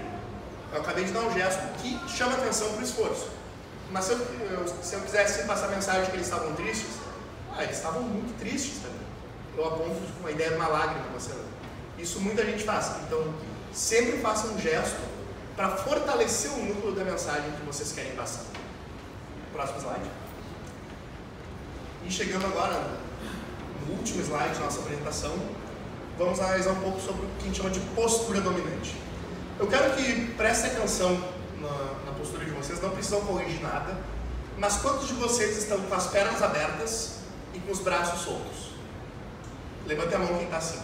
Eu acabei de dar um gesto que chama atenção para o esforço. Mas se eu quisesse passar a mensagem que eles estavam tristes, eles estavam muito tristes também. Eu aponto com uma ideia de uma lágrima. Isso muita gente faz. Então, sempre façam um gesto para fortalecer o núcleo da mensagem que vocês querem passar. Próximo slide. E chegando agora no último slide da nossa apresentação, vamos analisar um pouco sobre o que a gente chama de postura dominante. Eu quero que prestem atenção na postura de vocês, não precisam corrigir nada, mas quantos de vocês estão com as pernas abertas e com os braços soltos? Levante a mão quem está assim.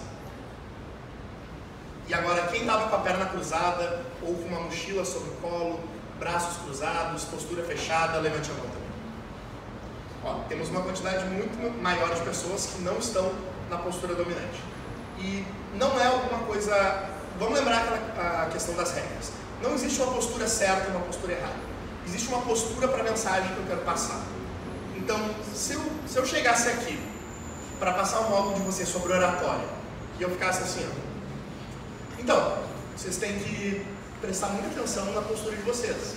E agora, quem estava com a perna cruzada ou com uma mochila sobre o colo, braços cruzados, postura fechada, levante a mão também. Temos uma quantidade muito maior de pessoas que não estão na postura dominante. E não é alguma coisa... Vamos lembrar a questão das regras. Não existe uma postura certa e uma postura errada. Existe uma postura para a mensagem que eu quero passar. Então, se eu chegasse aqui para passar um módulo de vocês sobre oratória e eu ficasse assim, então, vocês têm que prestar muita atenção na postura de vocês.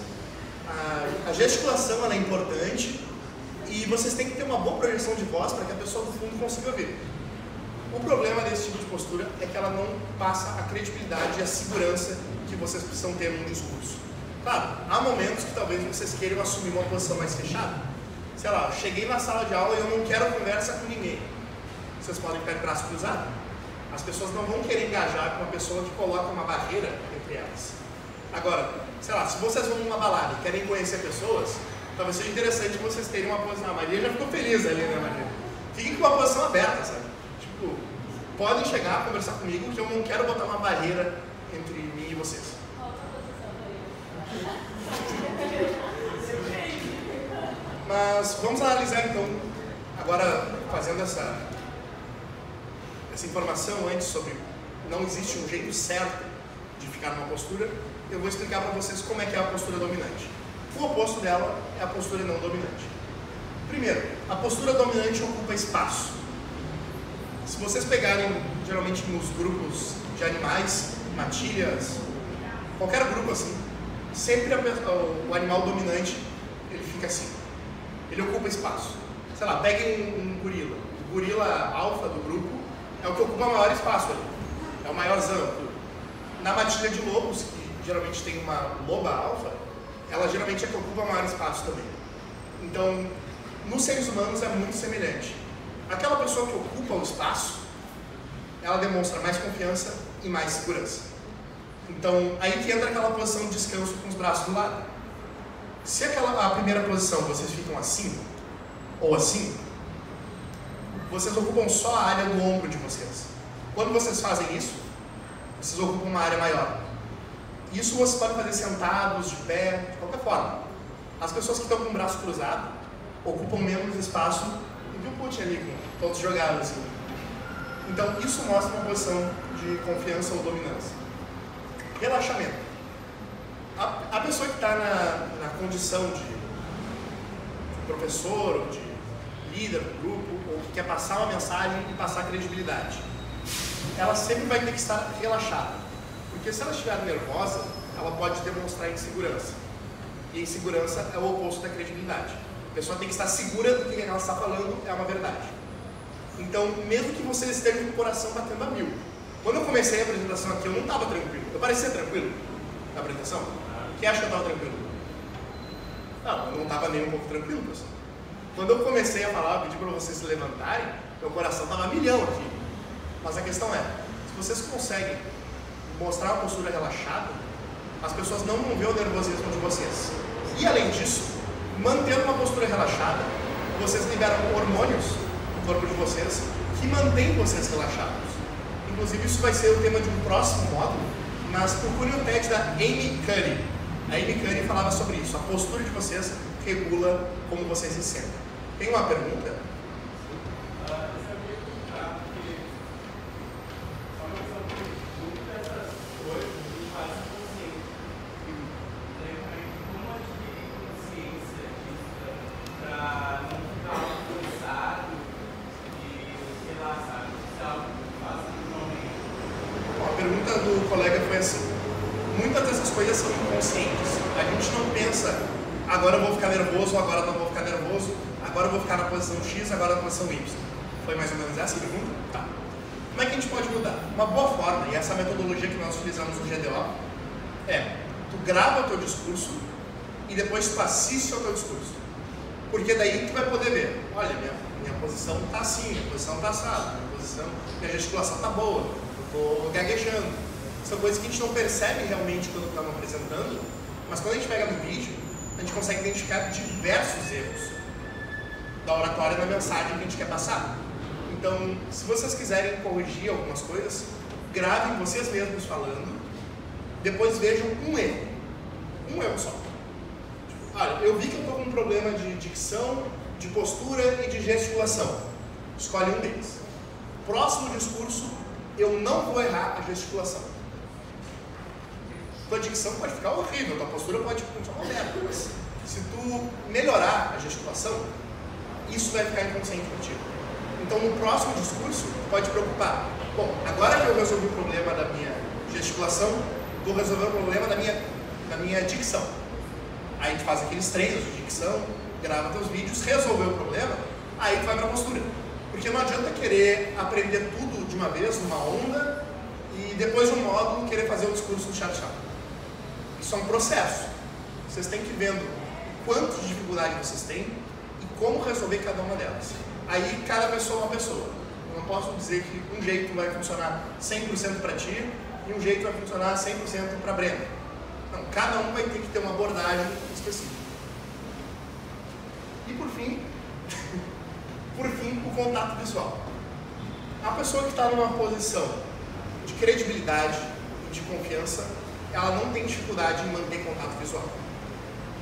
A gesticulação ela é importante e vocês têm que ter uma boa projeção de voz para que a pessoa do fundo consiga ouvir. O problema desse tipo de postura é que ela não passa a credibilidade e a segurança que vocês precisam ter num discurso. Claro, há momentos que talvez vocês queiram assumir uma posição mais fechada. Sei lá, eu cheguei na sala de aula e eu não quero conversa com ninguém. Vocês podem ficar de braço cruzado. As pessoas não vão querer engajar com uma pessoa que coloca uma barreira entre elas. Agora, sei lá, se vocês vão numa balada e querem conhecer pessoas, talvez seja interessante vocês terem uma posição. A Maria já ficou feliz ali, né, Maria? Fiquem com uma posição aberta, sabe? Tipo, podem chegar a conversar comigo que eu não quero botar uma barreira entre mim e vocês. Mas vamos analisar então Agora, fazendo essa informação antes sobre não existe um jeito certo de ficar numa postura, eu vou explicar para vocês como é que é a postura dominante. O oposto dela é a postura não dominante. Primeiro, a postura dominante ocupa espaço. Se vocês pegarem, geralmente nos grupos de animais, matilhas, qualquer grupo assim, sempre o animal dominante, ele fica assim. Ele ocupa espaço. Sei lá, peguem um gorila. O gorila alfa do grupo é o que ocupa maior espaço ali. É o maiorzão. Na matilha de lobos, que geralmente tem uma loba alfa, ela geralmente é que ocupa maior espaço também. Então, nos seres humanos é muito semelhante. Aquela pessoa que ocupa o espaço, ela demonstra mais confiança e mais segurança. Então, aí que entra aquela posição de descanso com os braços do lado. Se a primeira posição vocês ficam assim, ou assim, vocês ocupam só a área do ombro de vocês. Quando vocês fazem isso, vocês ocupam uma área maior. Isso vocês podem fazer sentados, de pé, de qualquer forma. As pessoas que estão com o braço cruzado ocupam menos espaço e viu o Putin ali, com todos jogados assim. Então isso mostra uma posição de confiança ou dominância. Relaxamento. A pessoa que está na condição de professor ou de líder do grupo, ou que quer passar uma mensagem e passar credibilidade, ela sempre vai ter que estar relaxada. Porque se ela estiver nervosa, ela pode demonstrar insegurança. E insegurança é o oposto da credibilidade. A pessoa tem que estar segura do que ela está falando é uma verdade. Então, mesmo que você esteja com o coração batendo a 1000. Quando eu comecei a apresentação aqui, eu não estava tranquilo. Eu parecia tranquilo na apresentação. Quem acha que eu estava tranquilo? Não, eu não estava nem um pouco tranquilo, pessoal. Quando eu comecei a falar, eu pedi para vocês se levantarem, meu coração estava a 1000 aqui. Mas a questão é, se vocês conseguem mostrar uma postura relaxada, as pessoas não vão ver o nervosismo de vocês. E além disso, mantendo uma postura relaxada, vocês liberam hormônios no corpo de vocês que mantêm vocês relaxados. Inclusive isso vai ser o tema de um próximo módulo, mas procurem o TED da Amy Cuddy. A Amy Cuddy falava sobre isso, a postura de vocês regula como vocês se sentem. Tem uma pergunta? Agora eu vou ficar nervoso, agora não vou ficar nervoso, agora eu vou ficar na posição X, agora na posição Y. Foi mais ou menos essa a pergunta? Tá. Como é que a gente pode mudar? Uma boa forma, e essa metodologia que nós utilizamos no GDO, é tu grava o teu discurso e depois tu assiste ao teu discurso. Porque daí tu vai poder ver, olha, minha posição tá assim, minha posição tá assada, minha gesticulação tá boa, eu tô gaguejando. São coisas que a gente não percebe realmente quando estamos apresentando, mas quando a gente pega no vídeo, a gente consegue identificar diversos erros da oratória na mensagem que a gente quer passar. Então, se vocês quiserem corrigir algumas coisas, gravem vocês mesmos falando, depois vejam um erro só. Olha, eu vi que eu estou com um problema de dicção, de postura e de gesticulação. Escolhe um deles. Próximo discurso, eu não vou errar a gesticulação. Tua dicção pode ficar horrível, tua postura pode ficar uma merda, mas se tu melhorar a gesticulação, isso vai ficar inconsciente contigo. Então no próximo discurso, pode te preocupar. Bom, agora que eu resolvi o problema da minha gesticulação, vou resolver o problema da minha dicção. Aí tu faz aqueles treinos de dicção, grava teus vídeos, resolveu o problema, aí tu vai pra postura. Porque não adianta querer aprender tudo de uma vez, numa onda, e depois de um módulo querer fazer o discurso no chat. Isso é um processo. Vocês têm que ir vendo quanto de dificuldade vocês têm e como resolver cada uma delas. Aí cada pessoa é uma pessoa. Eu não posso dizer que um jeito vai funcionar 100% para ti e um jeito vai funcionar 100% para a Brenda. Não, cada um vai ter que ter uma abordagem específica. E por fim, o contato visual. A pessoa que está numa posição de credibilidade e de confiança, ela não tem dificuldade em manter contato visual.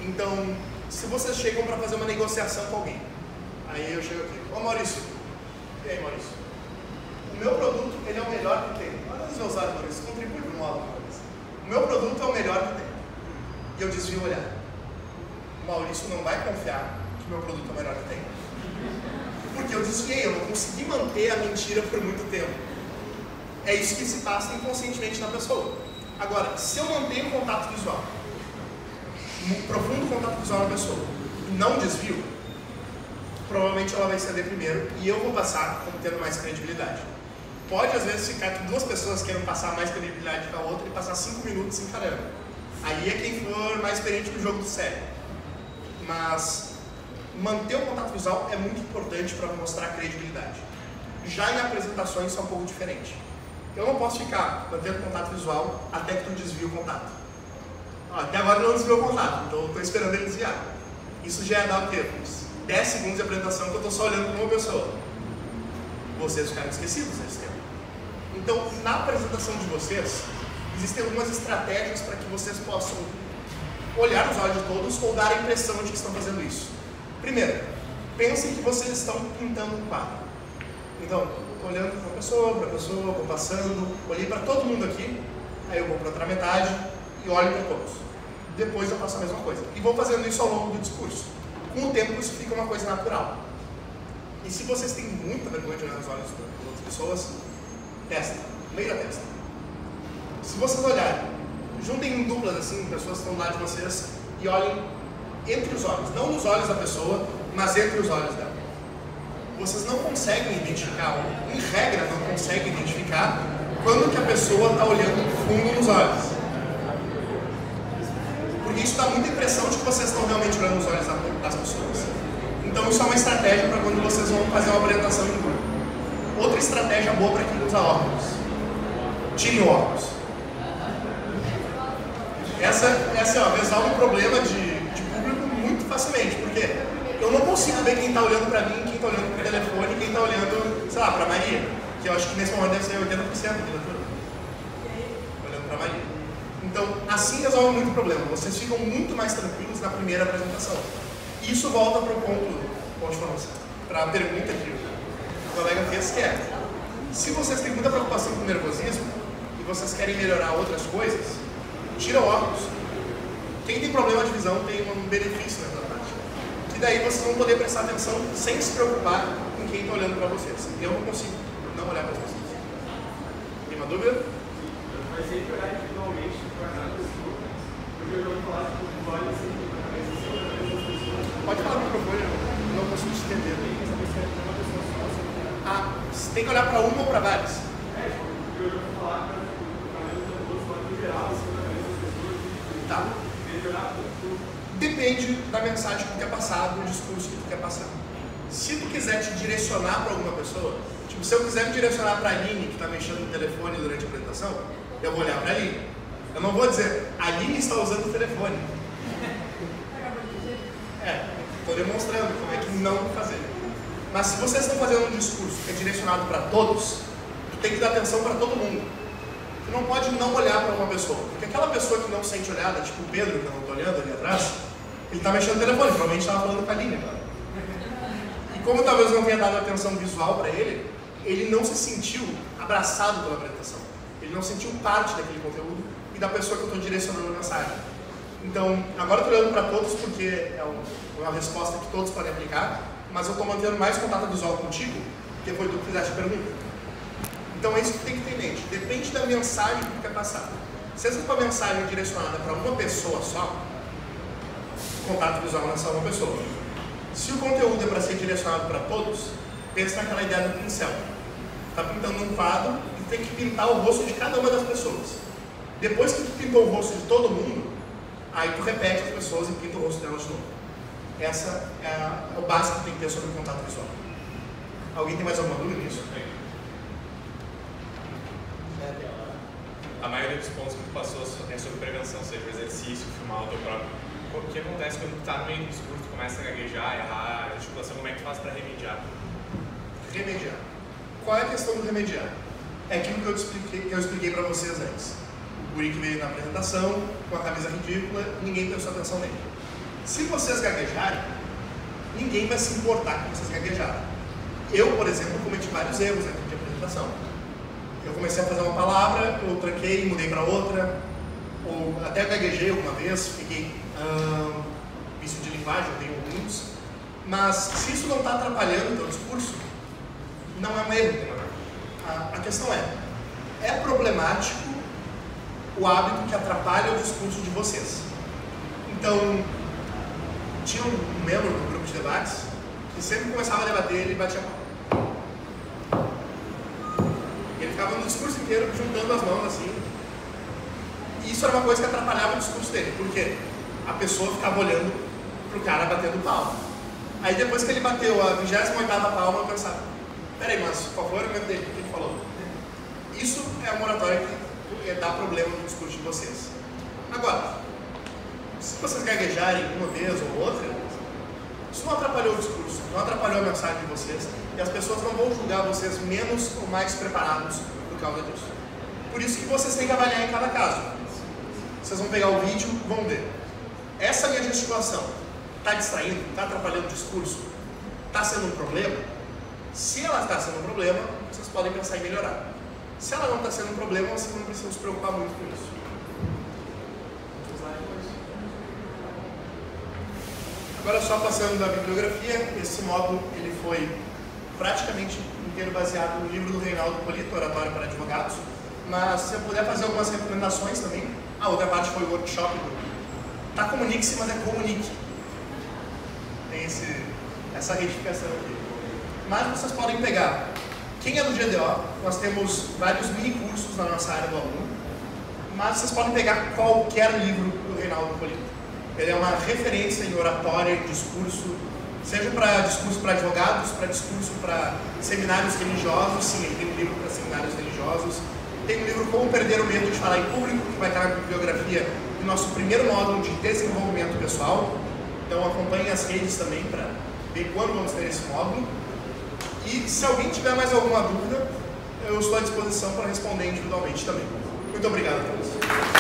Então, se vocês chegam para fazer uma negociação com alguém Aí eu chego aqui, ô Maurício, e aí Maurício? O meu produto, ele é o melhor que tem. Olha os meus olhos, Maurício, contribui para o modo. O meu produto é o melhor que tem. E eu desvio o olhar. O Maurício não vai confiar que o meu produto é o melhor que tem. Porque eu desviei, eu não consegui manter a mentira por muito tempo. É isso que se passa inconscientemente na pessoa. Agora, se eu mantenho contato visual, um profundo contato visual na pessoa, e não desvio, provavelmente ela vai ceder primeiro e eu vou passar como tendo mais credibilidade. Pode às vezes ficar que duas pessoas queiram passar mais credibilidade que a outra e passar 5 minutos encarando. Aí é quem for mais experiente no jogo do cérebro. Mas manter o contato visual é muito importante para mostrar credibilidade. Já em apresentações isso é um pouco diferente. Eu não posso ficar mantendo contato visual até que tu desvie o contato. Até agora não desviou o contato, então eu estou esperando ele desviar. Isso já é dar o quê? 10 segundos de apresentação que eu estou só olhando para uma pessoa. Vocês ficaram esquecidos nesse tempo. Então, na apresentação de vocês, existem algumas estratégias para que vocês possam olhar nos olhos de todos ou dar a impressão de que estão fazendo isso. Primeiro, pensem que vocês estão pintando um quadro. Então, estou olhando para uma pessoa, vou passando, olhei para todo mundo aqui, aí eu vou para outra metade e olho para todos. Depois eu faço a mesma coisa. E vou fazendo isso ao longo do discurso. Com o tempo isso fica uma coisa natural. E se vocês têm muita vergonha de olhar nos olhos das outras pessoas, testa, no meio da testa. Se vocês olharem, juntem em duplas assim, pessoas que estão do lado de vocês, e olhem entre os olhos, não nos olhos da pessoa, mas entre os olhos dela. Vocês não conseguem identificar, em regra não conseguem identificar, quando que a pessoa está olhando fundo nos olhos. Porque isso dá muita impressão de que vocês estão realmente olhando nos olhos das pessoas. Então isso é uma estratégia para quando vocês vão fazer uma apresentação em grupo. Outra estratégia boa para quem usa óculos. Tire o óculos. Essa resolve um problema de público muito facilmente, porque eu não consigo ver quem está olhando para mim, quem está olhando para o telefone, quem está olhando, sei lá, para a Maria, que eu acho que nesse momento deve ser 80% da turma. Olhando para a Maria. Então, assim resolve muito problema. Vocês ficam muito mais tranquilos na primeira apresentação. Isso volta para o ponto de formação, para a pergunta que o colega fez, que é: se vocês têm muita preocupação com o nervosismo e vocês querem melhorar outras coisas, tira o óculos. Quem tem problema de visão tem um benefício nessa parte. Que daí vocês vão poder prestar atenção sem se preocupar com quem está olhando para vocês. Eu não consigo não olhar para as pessoas. Tem uma dúvida? Mas sempre olhar individualmente para cada pessoa, porque eu já vou falar de olhos assim, pode falar no microfone, eu não consigo te entender. Ah, você tem que olhar para uma ou para várias? É, porque eu já vou falar para o geral, assim, para as pessoas. Tá. Tem que olhar para tudo. Depende da mensagem que tu quer passar, do discurso que tu quer passar. Se tu quiser te direcionar para alguma pessoa, tipo, se eu quiser me direcionar para a Aline, que está mexendo no telefone durante a apresentação, eu vou olhar para a Aline. Eu não vou dizer, a Aline está usando o telefone. Estou demonstrando como é que não fazer. Mas se vocês estão fazendo um discurso que é direcionado para todos, tu tem que dar atenção para todo mundo. Tu não pode não olhar para uma pessoa. Porque aquela pessoa que não sente olhada, tipo o Pedro, que eu não estou olhando ali atrás, ele está mexendo no telefone, provavelmente estava falando com a Aline agora. E como talvez eu não tenha dado atenção visual para ele, ele não se sentiu abraçado pela apresentação. Ele não sentiu parte daquele conteúdo e da pessoa que eu estou direcionando a mensagem. Então, agora eu estou olhando para todos porque é uma resposta que todos podem aplicar, mas eu estou mantendo mais contato visual contigo, porque foi tu que fizeste a pergunta. Então é isso que tem que ter em mente. Depende da mensagem que tu quer passar. Se essa tua mensagem é direcionada para uma pessoa só, contato visual é só uma pessoa. Se o conteúdo é para ser direcionado para todos, pensa naquela ideia do pincel. Está pintando um quadro e tem que pintar o rosto de cada uma das pessoas. Depois que tu pintou o rosto de todo mundo, aí tu repete as pessoas e pinta o rosto delas de novo. Essa é o básico que tem que ter sobre o contato visual. Alguém tem mais alguma dúvida nisso? A maioria dos pontos que tu passou é sobre prevenção, seja o exercício, filmar o teu próprio. O que acontece quando tu tá no meio do discurso, tu começa a gaguejar, errar a articulação, como é que tu faz para remediar? Remediar. Qual é a questão do remediar? É aquilo que eu expliquei para vocês antes. O guri que veio na apresentação, com a camisa ridícula, ninguém prestou atenção nele. Se vocês gaguejarem, ninguém vai se importar com vocês gaguejarem. Eu, por exemplo, cometi vários erros aqui de apresentação. Eu comecei a fazer uma palavra, eu tranquei, mudei para outra, ou até gaguejei alguma vez, fiquei vício de linguagem, eu tenho alguns. Mas se isso não está atrapalhando o teu discurso, não é um erro. A questão é problemático o hábito que atrapalha o discurso de vocês. Então, tinha um membro do grupo de debates que sempre começava a debater, ele batia a mão. Ele ficava no discurso inteiro juntando as mãos assim. E isso era uma coisa que atrapalhava o discurso dele, porque a pessoa ficava olhando pro cara batendo palma. Aí depois que ele bateu a 28ª palma, eu pensava, peraí, mas qual foi o argumento dele? O que ele falou? Isso é a moratória que dá problema no discurso de vocês. Agora, se vocês gaguejarem uma vez ou outra, isso não atrapalhou o discurso, não atrapalhou a mensagem de vocês, e as pessoas não vão julgar vocês menos ou mais preparados por causa disso. Por isso que vocês têm que avaliar em cada caso. Vocês vão pegar o vídeo, vão ver. Essa minha gesticulação está distraindo, está atrapalhando o discurso, está sendo um problema? Se ela está sendo um problema, vocês podem pensar em melhorar. Se ela não está sendo um problema, vocês não precisam se preocupar muito com isso. Agora, só passando da bibliografia, esse módulo ele foi praticamente inteiro baseado no livro do Reinaldo Polito, Oratório para Advogados, mas se eu puder fazer algumas recomendações também, a outra parte foi o workshop tá comunique-se, mas é comunique. Tem essa retificação aqui. Mas vocês podem pegar. Quem é do GDO, nós temos vários mini cursos na nossa área do aluno, mas vocês podem pegar qualquer livro do Reinaldo Polito. Ele é uma referência em oratória, em discurso, seja para discurso para advogados, para discurso para seminários religiosos. Sim, ele tem um livro para seminários religiosos. Tem um livro Como Perder o Medo de Falar em Público, que vai estar na bibliografia do nosso primeiro módulo de desenvolvimento pessoal. Então acompanhem as redes também para ver quando vamos ter esse módulo. E se alguém tiver mais alguma dúvida, eu estou à disposição para responder individualmente também. Muito obrigado a todos.